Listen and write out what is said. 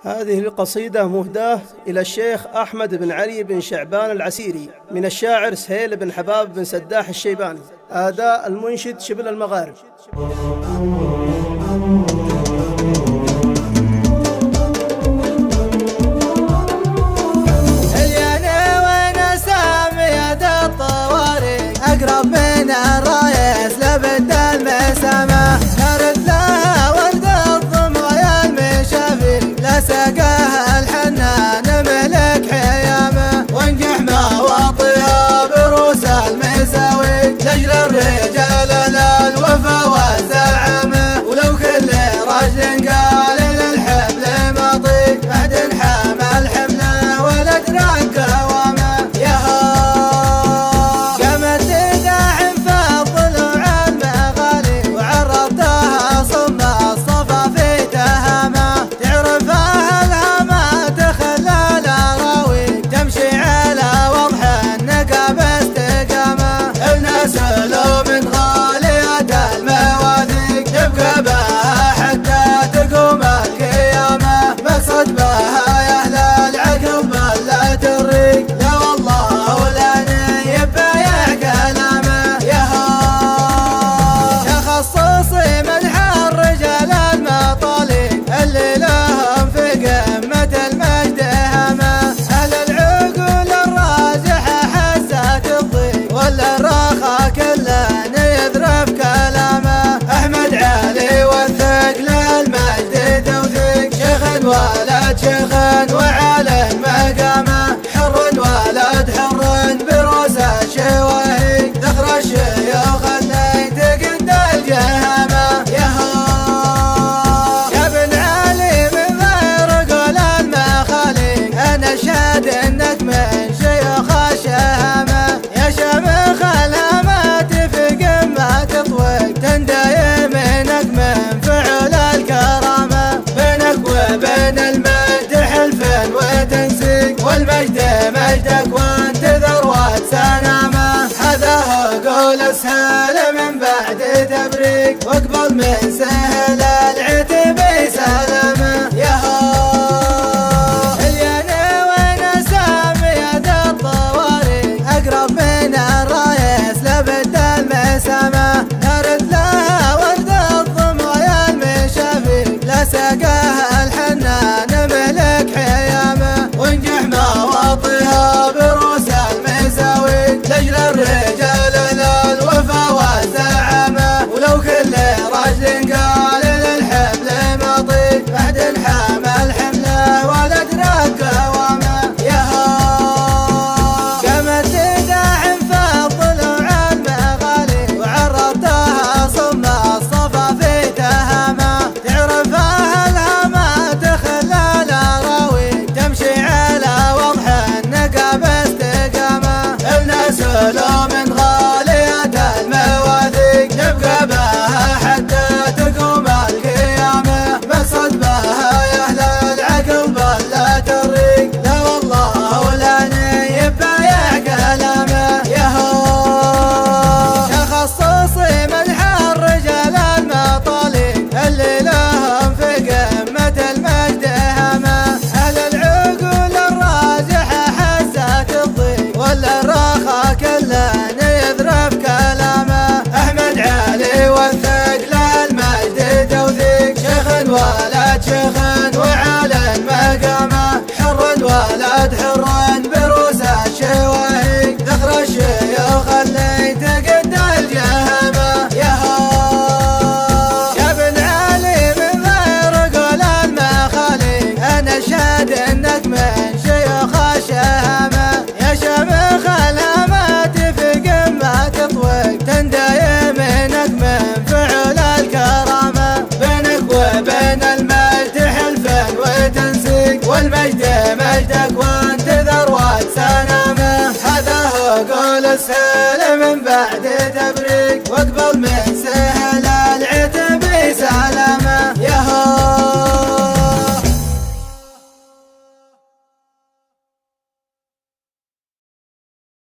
هذه القصيدة مهداة إلى الشيخ أحمد بن علي بن شعبان العسيري من الشاعر سهيل بن حباب بن سداح الشيباني. أداء المنشد شبل المغارب. أقرب من الرايس لبد المسامة، نرد لها ورد الضمع يا المشافي، لسقاها الحنان ملك حيامه، وانجح مواطيها بروس المساوي، لجل الرجال الوفا والزعامة، ولو كل رجل قال للحبل ماضي، بعد حمى الحمل ولد رق قوامه. ولد شيخ وعلى مقامه، حر ولد حر بروس الشواهي، ذخر الشيوخ اللي تقد الجهامه. يا بن علي من غير قول المخالي، انا شاد انك من شيوخ الشهامه، يا شامخ الهامات في قمه تطوق، تندايم منك من فعل الكرامه، بينك وبين المجد حلف وتنسيق، والمجد مجدك وانت ذروة سنامه، هذا هو قول السهل من بعد تبريك، واقبل من سهل العتب سلامه. الياني وين سامية الطواري، اقرب من الرايس لبد المسامة، نرد لها ورد الضمع يا المشافي، لسقاها الحنان ملك حيامه، وانجح مواطيها بروس المساوي، لجل الرجال الوفا والزعامة، ولو كل رجل قال للحبل ماضي، بعد حمى الحمل ولد رق قوامه. قامت تداعم في الضلوع المغالي، وعرضتها صم الصفا في تهامه، تعرفها الهامة تخلى الاراوي، تمشي على وضح النقاب استقامه، الناس له من غالية المواثيق، نبقى بها حتى تقوم القيامة، مقصد بها يا اهل العقل بلة الريق، لا والله ولا نيب بايع كلامه. تخصصي مدح الرجال المطالي، اللي لهم في قمة المجد هامه، اهل العقول الراجحة حزات الضيق، ولا الرخا كله يذرف كلامه، احمد علي والثقل المجد توثيق، شيخ ولد شيخ وعلى مقامه، حر ولد حر بروس الشواهي، ذخر الشيوخ اللي تقد الجهامه. يا بن علي من غير قول المخالي، انا شاد انك من شيوخ الشهامه، يا شامخ الهامات في قمه تطوق، تندايم منك من فعل الكرامه، بينك وبين المجد حلف وتنسيق، والمجد مجدك وانت ذروة سنامه، هذا هو قول السهل من بعد تبريك،